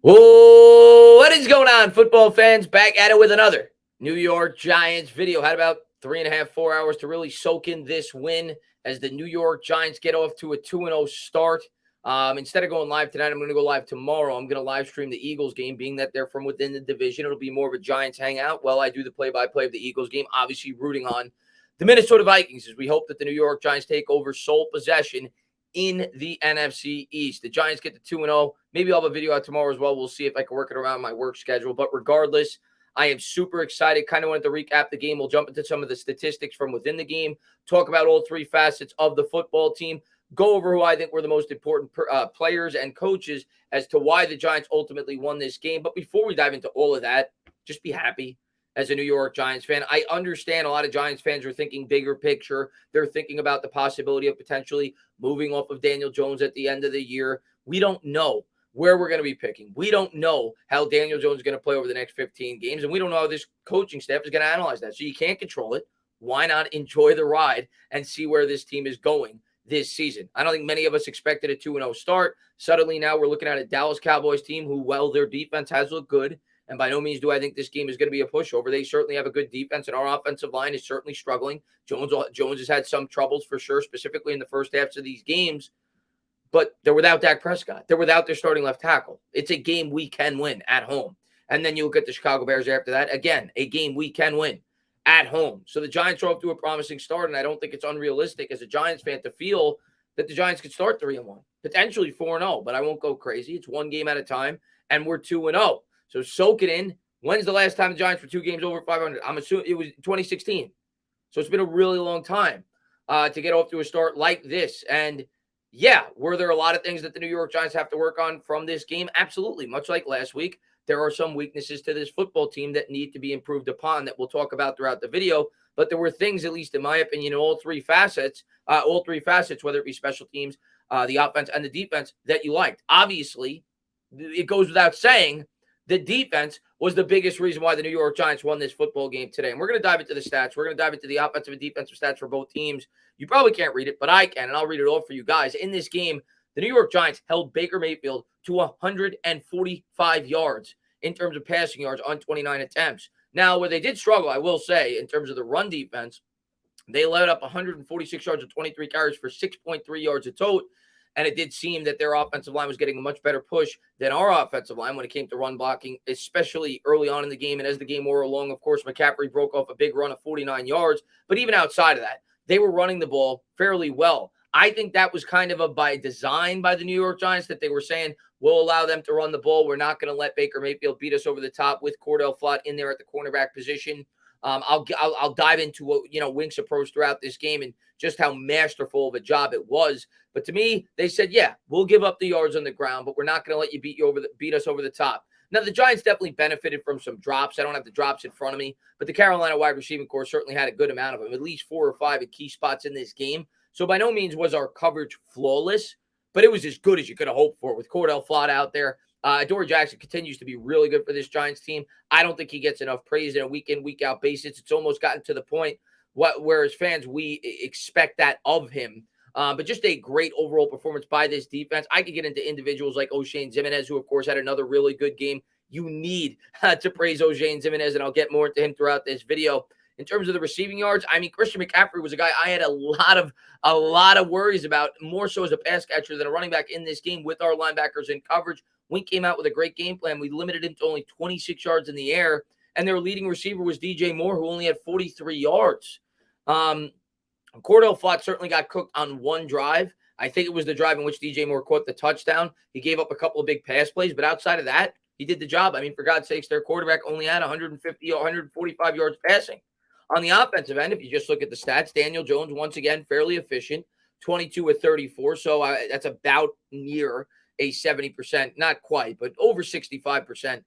Whoa, what is going on, football fans? Back at it with another New York Giants video. Had about 3.5, 4 hours to really soak in this win as the New York Giants get off to a 2-0 start. Instead of going live tonight, I'm going to go live tomorrow. I'm going to live stream the Eagles game, being that they're from within the division. It'll be more of a Giants hangout while I do the play-by-play of the Eagles game, obviously rooting on the Minnesota Vikings as we hope that the New York Giants take over sole possession in the NFC East. The Giants get to 2-0. Maybe I'll have a video out tomorrow as well. We'll see if I can work it around my work schedule. But regardless, I am super excited. Kind of wanted to recap the game. We'll jump into some of the statistics from within the game, talk about all three facets of the football team, go over who I think were the most important players and coaches as to why the Giants ultimately won this game. But before we dive into all of that, just be happy as a New York Giants fan. I understand a lot of Giants fans are thinking bigger picture. They're thinking about the possibility of potentially moving off of Daniel Jones at the end of the year. We don't know where we're going to be picking. We don't know how Daniel Jones is going to play over the next 15 games, and we don't know how this coaching staff is going to analyze that. So you can't control it. Why not enjoy the ride and see where this team is going this season? I don't think many of us expected a 2-0 start. Suddenly now we're looking at a Dallas Cowboys team who, well, their defense has looked good. And by no means do I think this game is going to be a pushover. They certainly have a good defense, and our offensive line is certainly struggling. Jones has had some troubles for sure, specifically in the first halves of these games. But they're without Dak Prescott. They're without their starting left tackle. It's a game we can win at home. And then you look at the Chicago Bears after that. Again, a game we can win at home. So the Giants are off to a promising start, and I don't think it's unrealistic as a Giants fan to feel that the Giants could start 3-1, potentially 4-0, but I won't go crazy. It's one game at a time, and we're 2-0. So soak it in. When's the last time the Giants were 2 games over 500? I'm assuming it was 2016. So it's been a really long time to get off to a start like this. And yeah, were there a lot of things that the New York Giants have to work on from this game? Absolutely. Much like last week, there are some weaknesses to this football team that need to be improved upon that we'll talk about throughout the video. But there were things, at least in my opinion, all three facets, whether it be special teams, the offense, and the defense, that you liked. Obviously, it goes without saying, the defense was the biggest reason why the New York Giants won this football game today. And we're going to dive into the stats. We're going to dive into the offensive and defensive stats for both teams. You probably can't read it, but I can, and I'll read it all for you guys. In this game, the New York Giants held Baker Mayfield to 145 yards in terms of passing yards on 29 attempts. Now, where they did struggle, I will say, in terms of the run defense, they let up 146 yards of 23 carries for 6.3 yards a tote. And it did seem that their offensive line was getting a much better push than our offensive line when it came to run blocking, especially early on in the game. And as the game wore along, of course, McCaffrey broke off a big run of 49 yards. But even outside of that, they were running the ball fairly well. I think that was kind of by design by the New York Giants, that they were saying, we'll allow them to run the ball. We're not going to let Baker Mayfield beat us over the top with Cordell Flott in there at the cornerback position. I'll dive into Wink's approach throughout this game and just how masterful of a job it was. But to me, they said, yeah, we'll give up the yards on the ground, but we're not going to let you beat us over the top. Now, the Giants definitely benefited from some drops. I don't have the drops in front of me, but the Carolina wide receiving corps certainly had a good amount of them, at least 4 or 5 at key spots in this game. So by no means was our coverage flawless, but it was as good as you could have hoped for with Cordell Flott out there. Dory Jackson continues to be really good for this Giants team. I don't think he gets enough praise on a week-in, week-out basis. It's almost gotten to the point where as fans, we expect that of him. But just a great overall performance by this defense. I could get into individuals like O'Shane Ximines, who, of course, had another really good game. You need to praise O'Shane Ximines, and I'll get more into him throughout this video. In terms of the receiving yards, I mean, Christian McCaffrey was a guy I had a lot of worries about, more so as a pass catcher than a running back in this game with our linebackers in coverage. Wink came out with a great game plan. We limited him to only 26 yards in the air, and their leading receiver was DJ Moore, who only had 43 yards. Cordell Flott certainly got cooked on one drive. I think it was the drive in which DJ Moore caught the touchdown. He gave up a couple of big pass plays, but outside of that, he did the job. I mean, for God's sakes, their quarterback only had 145 yards passing. On the offensive end, if you just look at the stats, Daniel Jones, once again, fairly efficient, 22 of 34. So that's about near a 70%, not quite, but over 65%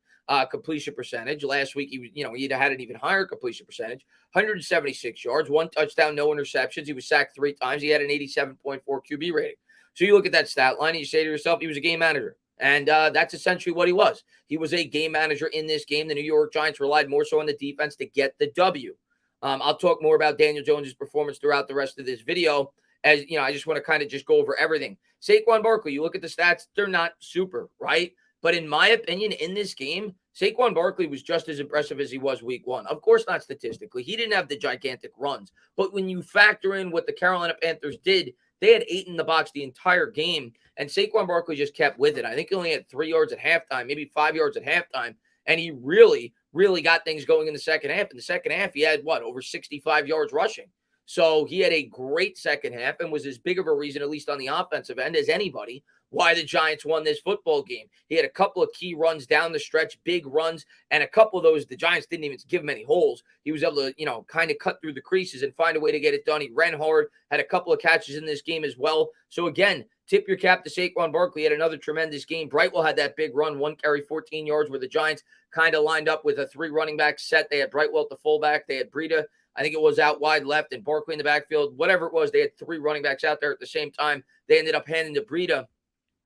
completion percentage. Last week, he had an even higher completion percentage, 176 yards, 1 touchdown, no interceptions. He was sacked 3 times. He had an 87.4 QB rating. So you look at that stat line and you say to yourself, he was a game manager. And that's essentially what he was. He was a game manager in this game. The New York Giants relied more so on the defense to get the W. I'll talk more about Daniel Jones' performance throughout the rest of this video. As you know, I just want to kind of just go over everything. Saquon Barkley, you look at the stats, they're not super, right? But in my opinion, in this game, Saquon Barkley was just as impressive as he was week one. Of course, not statistically. He didn't have the gigantic runs. But when you factor in what the Carolina Panthers did, they had 8 in the box the entire game, and Saquon Barkley just kept with it. I think he only had 3 yards at halftime, maybe 5 yards at halftime, and he really, really got things going in the second half. In the second half, he had, over 65 yards rushing. So he had a great second half and was as big of a reason, at least on the offensive end, as anybody, why the Giants won this football game. He had a couple of key runs down the stretch, big runs, and a couple of those, the Giants didn't even give him any holes. He was able to, kind of cut through the creases and find a way to get it done. He ran hard, had a couple of catches in this game as well. So again, tip your cap to Saquon Barkley. He had another tremendous game. Brightwell had that big run, 1 carry, 14 yards, where the Giants kind of lined up with a 3 running back set. They had Brightwell at the fullback. They had Breida, I think it was out wide left, and Barkley in the backfield. Whatever it was, they had 3 running backs out there at the same time. They ended up handing to Breida.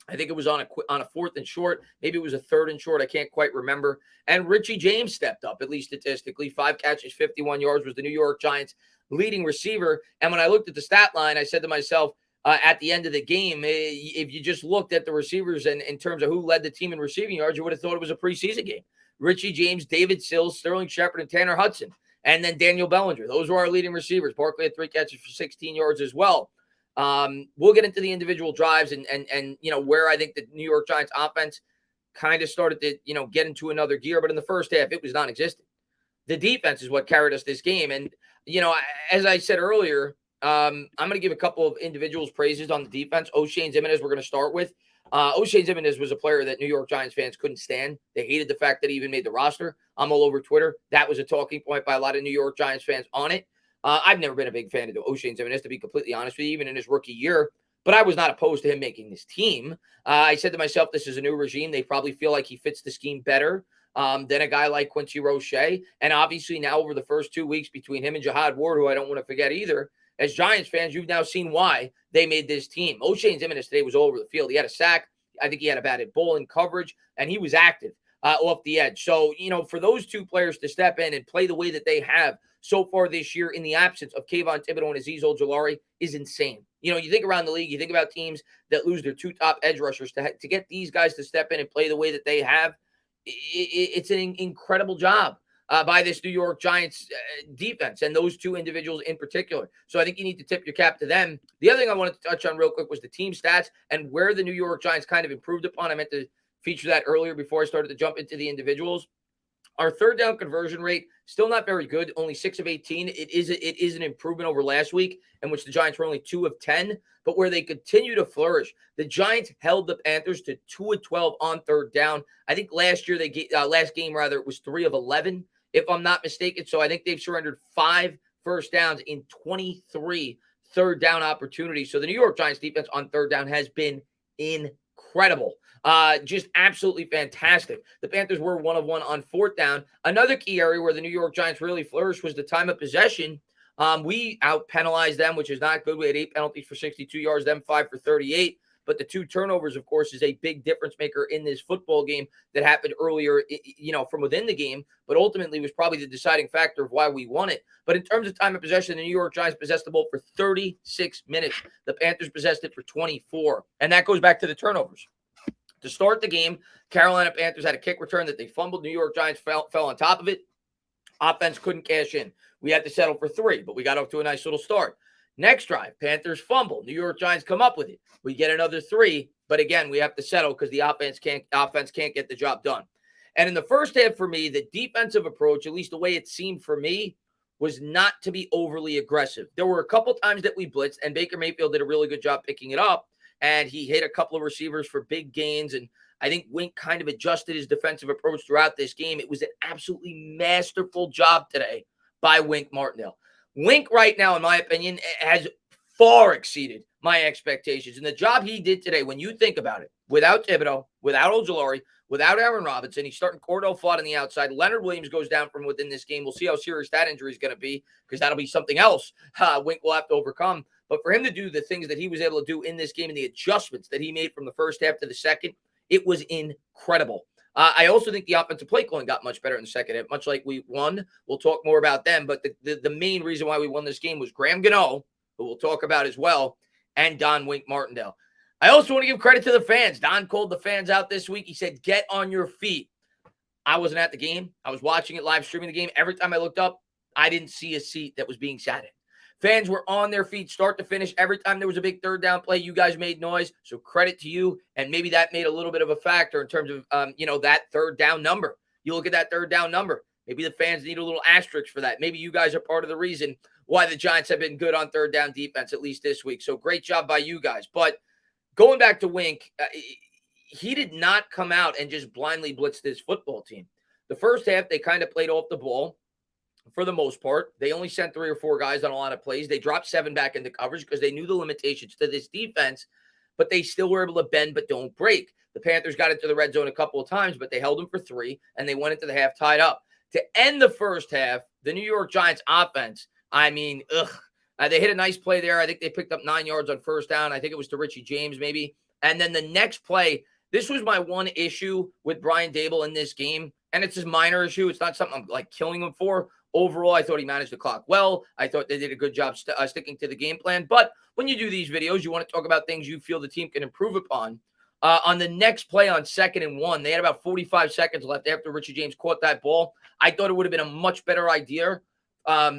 I think it was on a 4th and short. Maybe it was a 3rd and short. I can't quite remember. And Richie James stepped up, at least statistically. 5 catches, 51 yards, was the New York Giants' leading receiver. And when I looked at the stat line, I said to myself, at the end of the game, if you just looked at the receivers and in terms of who led the team in receiving yards, you would have thought it was a preseason game. Richie James, David Sills, Sterling Shepard, and Tanner Hudson. And then Daniel Bellinger. Those were our leading receivers. Barkley had 3 catches for 16 yards as well. We'll get into the individual drives and where I think the New York Giants offense kind of started to, get into another gear. But in the first half, it was non-existent. The defense is what carried us this game. And, as I said earlier, I'm going to give a couple of individuals praises on the defense. O'Shane Ximines, we're going to start with. O'Shane Ximines was a player that New York Giants fans couldn't stand. They hated the fact that he even made the roster. I'm all over Twitter. That was a talking point by a lot of New York Giants fans on it. I've never been a big fan of O'Shane Ximines, to be completely honest with you, even in his rookie year. But I was not opposed to him making this team. I said to myself, this is a new regime. They probably feel like he fits the scheme better than a guy like Quincy Roche. And obviously now over the first 2 weeks between him and Jihad Ward, who I don't want to forget either, as Giants fans, you've now seen why they made this team. O'Shane Ximines today was all over the field. He had a sack. I think he had a batted ball in coverage, and he was active off the edge. So, for those 2 players to step in and play the way that they have so far this year in the absence of Kayvon Thibodeau and Azeez Ojulari is insane. You think around the league, you think about teams that lose their 2 top edge rushers to get these guys to step in and play the way that they have. It's an incredible job by this New York Giants defense and those 2 individuals in particular. So I think you need to tip your cap to them. The other thing I wanted to touch on real quick was the team stats and where the New York Giants kind of improved upon. I meant to feature that earlier before I started to jump into the individuals. Our 3rd down conversion rate, still not very good, only 6 of 18. It is an improvement over last week, in which the Giants were only 2 of 10, but where they continue to flourish. The Giants held the Panthers to 2 of 12 on 3rd down. I think last game, it was 3 of 11, if I'm not mistaken. So I think they've surrendered 5 first downs in 23 3rd down opportunities. So the New York Giants defense on 3rd down has been incredible. Just absolutely fantastic. The Panthers were 1 of 1 on 4th down. Another key area where the New York Giants really flourished was the time of possession. We out-penalized them, which is not good. We had 8 penalties for 62 yards, them 5 for 38. But the 2 turnovers, of course, is a big difference maker in this football game that happened earlier, from within the game, but ultimately was probably the deciding factor of why we won it. But in terms of time of possession, the New York Giants possessed the ball for 36 minutes. The Panthers possessed it for 24. And that goes back to the turnovers. To start the game, Carolina Panthers had a kick return that they fumbled. New York Giants fell on top of it. Offense couldn't cash in. We had to settle for 3, but we got off to a nice little start. Next drive, Panthers fumble. New York Giants come up with it. We get another 3, but again, we have to settle because the offense can't get the job done. And in the first half for me, the defensive approach, at least the way it seemed for me, was not to be overly aggressive. There were a couple times that we blitzed, and Baker Mayfield did a really good job picking it up, and he hit a couple of receivers for big gains, and I think Wink kind of adjusted his defensive approach throughout this game. It was an absolutely masterful job today by Wink Martindale. Wink right now, in my opinion, has far exceeded my expectations. And the job he did today, when you think about it, without Thibodeau, without Ojulari, without Aaron Robinson, he's starting Cordell Flott on the outside. Leonard Williams goes down from within this game. We'll see how serious that injury is going to be, because that'll be something else Wink will have to overcome. But for him to do the things that he was able to do in this game and the adjustments that he made from the first half to the second, it was incredible. I also think the offensive play calling got much better in the second half, much like we won. We'll talk more about them. But the main reason why we won this game was Graham Gano, who we'll talk about as well, and Don Wink Martindale. I also want to give credit to the fans. Don called the fans out this week. He said, get on your feet. I wasn't at the game. I was watching it, live streaming the game. Every time I looked up, I didn't see a seat that was being sat in. Fans were on their feet start to finish. Every time there was a big third down play, you guys made noise. So credit to you. And maybe that made a little bit of a factor in terms of, that third down number. You look at that third down number. Maybe the fans need a little asterisk for that. Maybe you guys are part of the reason why the Giants have been good on third down defense, at least this week. So great job by you guys. But going back to Wink, he did not come out and just blindly blitz this football team. The first half, they kind of played off the ball for the most part. They only sent 3 or 4 guys on a lot of plays. They dropped 7 back into coverage because they knew the limitations to this defense, but they still were able to bend but don't break. The Panthers got into the red zone a couple of times, but they held them for 3, and they went into the half tied up. To end the first half, the New York Giants offense, they hit a nice play there. I think they picked up 9 yards on first down. I think it was to Richie James maybe. And then the next play, this was my one issue with Brian Daboll in this game, and it's a minor issue. It's not something I'm like killing him for. Overall, I thought he managed the clock well. I thought they did a good job sticking to the game plan. But when you do these videos, you want to talk about things you feel the team can improve upon. On the next play on 2nd and 1, they had about 45 seconds left after Richie James caught that ball. I thought it would have been a much better idea,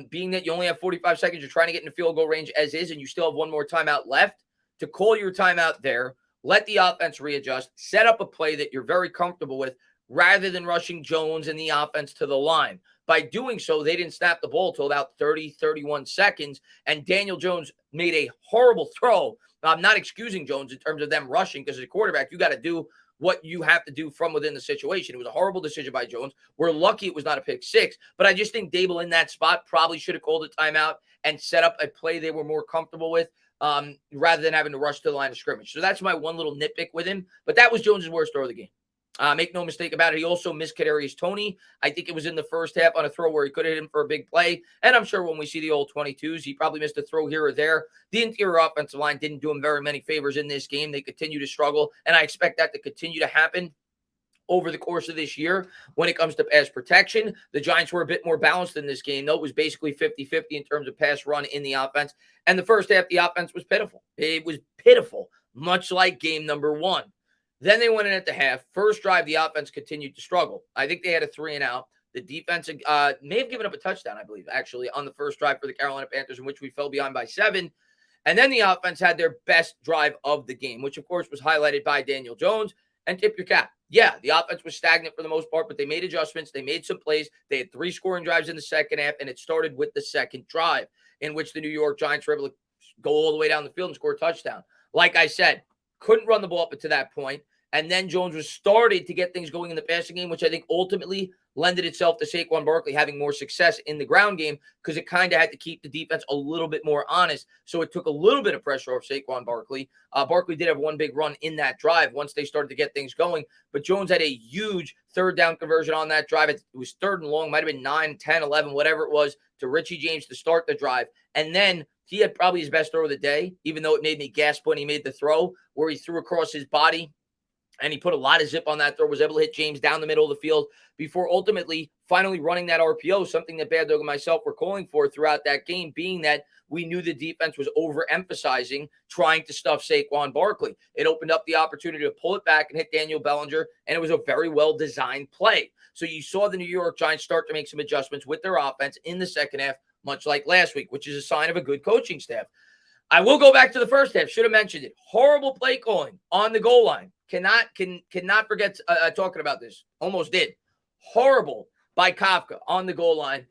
being that you only have 45 seconds. You're trying to get in the field goal range as is, and you still have one more timeout left, to call your timeout there, let the offense readjust, set up a play that you're very comfortable with, rather than rushing Jones and the offense to the line. By doing so, they didn't snap the ball till about 30, 31 seconds, and Daniel Jones made a horrible throw. Now, I'm not excusing Jones in terms of them rushing, because as a quarterback, you got to do what you have to do from within the situation. It was a horrible decision by Jones. We're lucky it was not a pick 6, but I just think Daboll in that spot probably should have called a timeout and set up a play they were more comfortable with, rather than having to rush to the line of scrimmage. So that's my one little nitpick with him, but that was Jones's worst throw of the game. Make no mistake about it. He also missed Kadarius Toney. I think it was in the first half on a throw where he could have hit him for a big play. And I'm sure when we see the old 22s, he probably missed a throw here or there. The interior offensive line didn't do him very many favors in this game. They continue to struggle, and I expect that to continue to happen over the course of this year. When it comes to pass protection, the Giants were a bit more balanced in this game, though. It was basically 50-50 in terms of pass run in the offense. And the first half, the offense was pitiful. It was pitiful, much like game number 1. Then they went in at the half. First drive, the offense continued to struggle. I think they had a 3-and-out. The defense may have given up a touchdown, I believe, actually, on the first drive for the Carolina Panthers, in which we fell behind by 7. And then the offense had their best drive of the game, which, of course, was highlighted by Daniel Jones. And tip your cap. Yeah, the offense was stagnant for the most part, but they made adjustments. They made some plays. They had 3 scoring drives in the second half, and it started with the second drive, in which the New York Giants were able to go all the way down the field and score a touchdown. Like I said, couldn't run the ball up to that point. And then Jones was started to get things going in the passing game, which I think ultimately lended itself to Saquon Barkley having more success in the ground game, because it kind of had to keep the defense a little bit more honest. So it took a little bit of pressure off Saquon Barkley. Barkley did have one big run in that drive once they started to get things going. But Jones had a huge third down conversion on that drive. It was 3rd and long, might have been 9, 10, 11, whatever it was, to Richie James to start the drive. And then he had probably his best throw of the day, even though it made me gasp when he made the throw, where he threw across his body. And he put a lot of zip on that throw, was able to hit James down the middle of the field before ultimately finally running that RPO, something that Bad Dog and myself were calling for throughout that game, being that we knew the defense was overemphasizing trying to stuff Saquon Barkley. It opened up the opportunity to pull it back and hit Daniel Bellinger, and it was a very well-designed play. So you saw the New York Giants start to make some adjustments with their offense in the second half, much like last week, which is a sign of a good coaching staff. I will go back to the first half. Should have mentioned it. Horrible play calling on the goal line. Cannot forget talking about this. Almost did. Horrible by Kafka on the goal line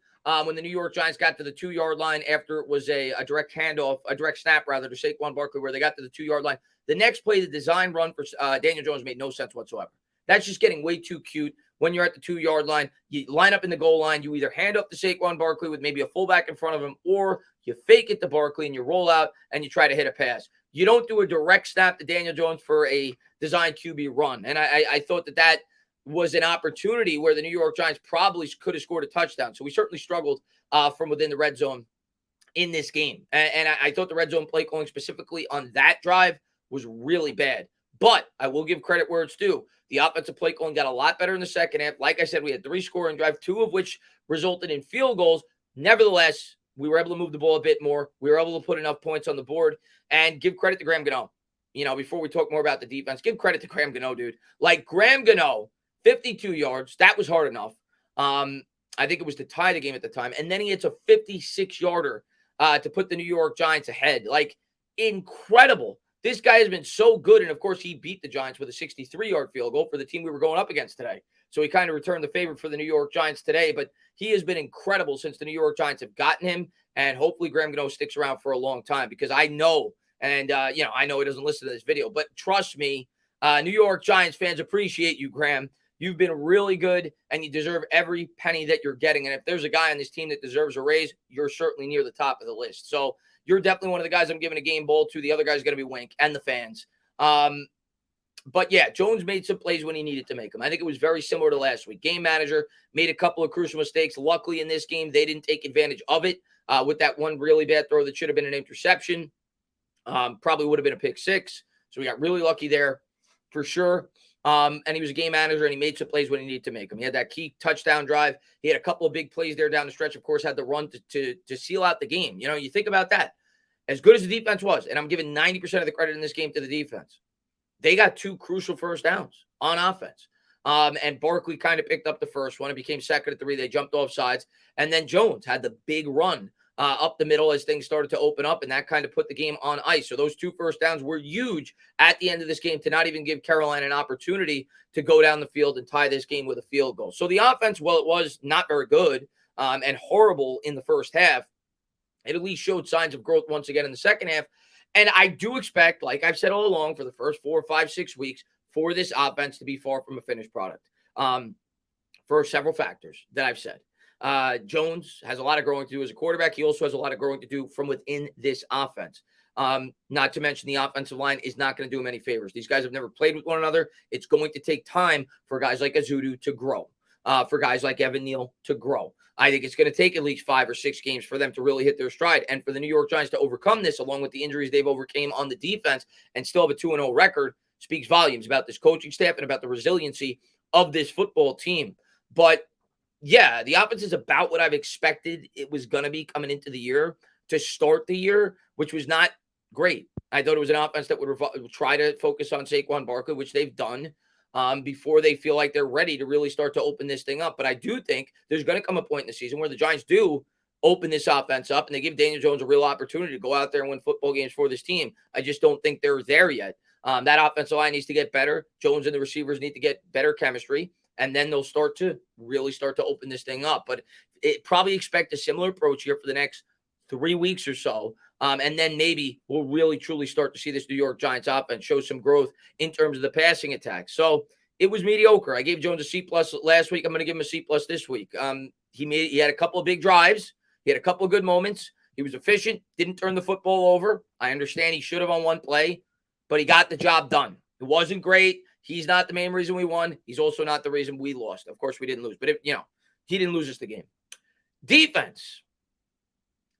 when the New York Giants got to the 2-yard line after it was a direct handoff, a direct snap rather, to Saquon Barkley, where they got to the 2-yard line. The next play, the design run for Daniel Jones, made no sense whatsoever. That's just getting way too cute. When you're at the 2-yard line, you line up in the goal line, you either hand up to Saquon Barkley with maybe a fullback in front of him, or you fake it to Barkley and you roll out and you try to hit a pass. You don't do a direct snap to Daniel Jones for a design QB run. And I thought that was an opportunity where the New York Giants probably could have scored a touchdown. So we certainly struggled from within the red zone in this game. And I thought the red zone play calling specifically on that drive was really bad. But I will give credit where it's due. The offensive play calling got a lot better in the second half. Like I said, we had 3 scoring drives, 2 of which resulted in field goals. Nevertheless, we were able to move the ball a bit more. We were able to put enough points on the board, and give credit to Graham Gano. before we talk more about the defense, give credit to Graham Gano, dude. Like Graham Gano, 52 yards. That was hard enough. I think it was to tie the game at the time. And then he hits a 56-yarder to put the New York Giants ahead. Like, incredible. This guy has been so good. And, of course, he beat the Giants with a 63-yard field goal for the team we were going up against today. So he kind of returned the favor for the New York Giants today. But he has been incredible since the New York Giants have gotten him. And hopefully Graham Gano sticks around for a long time because I know, and, I know he doesn't listen to this video, but trust me, New York Giants fans appreciate you, Graham. You've been really good, and you deserve every penny that you're getting. And if there's a guy on this team that deserves a raise, you're certainly near the top of the list. So you're definitely one of the guys I'm giving a game ball to. The other guy's going to be Wink and the fans. But, yeah, Jones made some plays when he needed to make them. I think it was very similar to last week. Game manager made a couple of crucial mistakes. Luckily, in this game, they didn't take advantage of it with that one really bad throw that should have been an interception. Probably would have been a pick six. So we got really lucky there for sure. And he was a game manager, and he made some plays when he needed to make them. He had that key touchdown drive. He had a couple of big plays there down the stretch. Of course, had the run to seal out the game. You think about that. As good as the defense was, and I'm giving 90% of the credit in this game to the defense, they got two crucial first downs on offense. And Barkley kind of picked up the first one. It became second and 3. They jumped off sides. And then Jones had the big run up the middle as things started to open up, and that kind of put the game on ice. So those two first downs were huge at the end of this game to not even give Carolina an opportunity to go down the field and tie this game with a field goal. So the offense, while it was not very good and horrible in the first half, it at least showed signs of growth once again in the second half. And I do expect, like I've said all along, for the first 4, 5, 6 weeks, for this offense to be far from a finished product for several factors that I've said. Jones has a lot of growing to do as a quarterback. He also has a lot of growing to do from within this offense. Not to mention the offensive line is not going to do him any favors. These guys have never played with one another. It's going to take time for guys like Azudu to grow, for guys like Evan Neal to grow. I think it's going to take at least 5 or 6 games for them to really hit their stride. And for the New York Giants to overcome this, along with the injuries they've overcame on the defense and still have a 2-0 record, speaks volumes about this coaching staff and about the resiliency of this football team. But yeah, the offense is about what I've expected it was going to be coming into the year to start the year, which was not great. I thought it was an offense that would try to focus on Saquon Barkley, which they've done before they feel like they're ready to really start to open this thing up. But I do think there's going to come a point in the season where the Giants do open this offense up and they give Daniel Jones a real opportunity to go out there and win football games for this team. I just don't think they're there yet. That offensive line needs to get better. Jones and the receivers need to get better chemistry. And then they'll really start to open this thing up. But probably expect a similar approach here for the next 3 weeks or so. And then maybe we'll really, truly start to see this New York Giants offense show some growth in terms of the passing attack. So it was mediocre. I gave Jones a C+ last week. I'm going to give him a C+ this week. He had a couple of big drives. He had a couple of good moments. He was efficient, didn't turn the football over. I understand he should have on one play, but he got the job done. It wasn't great. He's not the main reason we won. He's also not the reason we lost. Of course, we didn't lose, but he didn't lose us the game. Defense,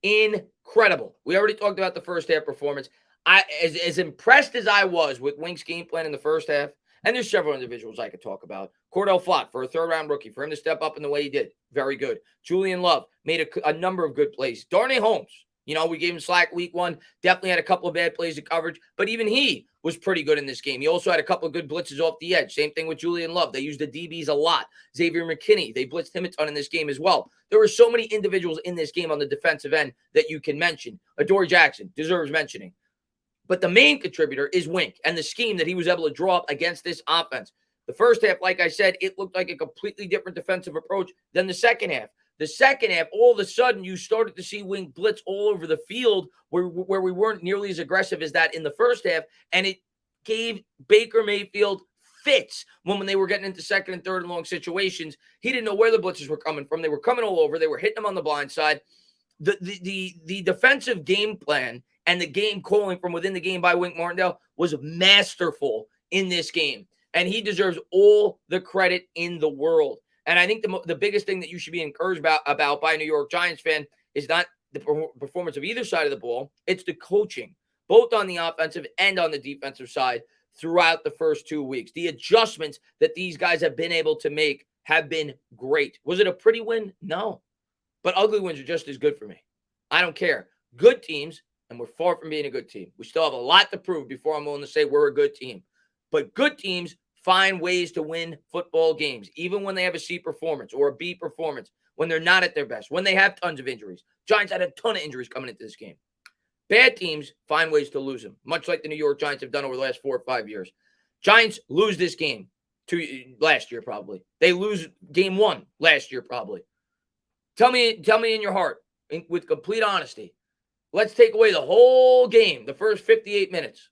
incredible. We already talked about the first half performance. As impressed as I was with Wink's game plan in the first half, and there's several individuals I could talk about. Cordell Flott, for a third-round rookie, for him to step up in the way he did, very good. Julian Love made a number of good plays. Darnay Holmes, we gave him slack week 1, definitely had a couple of bad plays in coverage, but even he was pretty good in this game. He also had a couple of good blitzes off the edge. Same thing with Julian Love. They used the DBs a lot. Xavier McKinney, they blitzed him a ton in this game as well. There were so many individuals in this game on the defensive end that you can mention. Adoree Jackson deserves mentioning. But the main contributor is Wink and the scheme that he was able to draw up against this offense. The first half, like I said, it looked like a completely different defensive approach than the second half. The second half, all of a sudden, you started to see Wink blitz all over the field where we weren't nearly as aggressive as that in the first half, and it gave Baker Mayfield fits when they were getting into second and third and long situations. He didn't know where the blitzes were coming from. They were coming all over. They were hitting him on the blind side. The defensive game plan and the game calling from within the game by Wink Martindale was masterful in this game, and he deserves all the credit in the world. And I think the biggest thing that you should be encouraged about by a New York Giants fan is not the performance of either side of the ball. It's the coaching, both on the offensive and on the defensive side throughout the first 2 weeks. The adjustments that these guys have been able to make have been great. Was it a pretty win? No. But ugly wins are just as good for me. I don't care. Good teams and we're far from being a good team. We still have a lot to prove before I'm willing to say we're a good team. But good teams find ways to win football games, even when they have a C performance or a B performance, when they're not at their best, when they have tons of injuries. Giants had a ton of injuries coming into this game. Bad teams find ways to lose them, much like the New York Giants have done over the last 4 or 5 years. Giants lose this game last year, probably. They lose game 1 last year, probably. Tell me in your heart, with complete honesty. Let's take away the whole game, the first 58 minutes.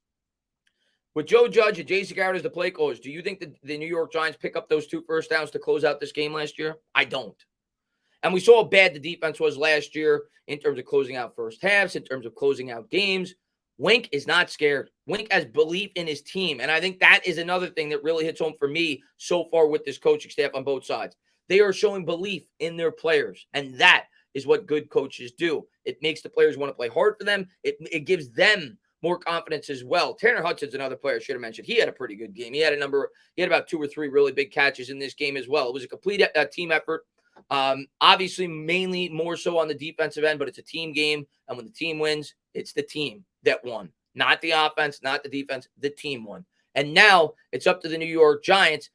With Joe Judge and Jason Garrett as the play callers, do you think the New York Giants pick up those 2 first downs to close out this game last year? I don't. And we saw how bad the defense was last year in terms of closing out first halves, in terms of closing out games. Wink is not scared. Wink has belief in his team. And I think that is another thing that really hits home for me so far with this coaching staff on both sides. They are showing belief in their players. And that is what good coaches do. It makes the players want to play hard for them. It gives them more confidence as well. Tanner Hudson's another player I should have mentioned. He had a pretty good game. He had about 2 or 3 really big catches in this game as well. It was a complete team effort. Obviously, mainly more so on the defensive end, but it's a team game. And when the team wins, it's the team that won. Not the offense, not the defense, the team won. And now it's up to the New York Giants.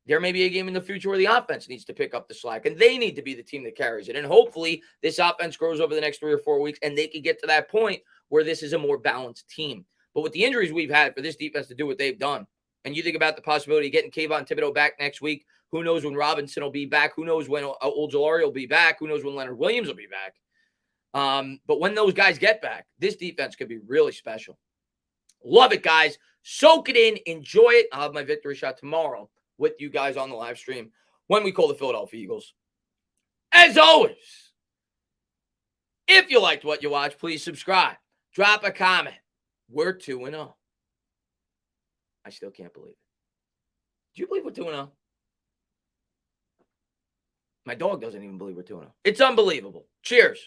There may be a game in the future where the offense needs to pick up the slack, and they need to be the team that carries it. And hopefully this offense grows over the next 3 or 4 weeks, and they can get to that point where this is a more balanced team. But with the injuries we've had for this defense to do what they've done, and you think about the possibility of getting Kayvon Thibodeau back next week, who knows when Robinson will be back? Who knows when Ojulari will be back? Who knows when Leonard Williams will be back? But when those guys get back, this defense could be really special. Love it, guys. Soak it in. Enjoy it. I'll have my victory shot tomorrow with you guys on the live stream when we call the Philadelphia Eagles. As always, if you liked what you watched, please subscribe. Drop a comment. We're 2-0. I still can't believe it. Do you believe we're 2-0? My dog doesn't even believe we're 2-0. It's unbelievable. Cheers.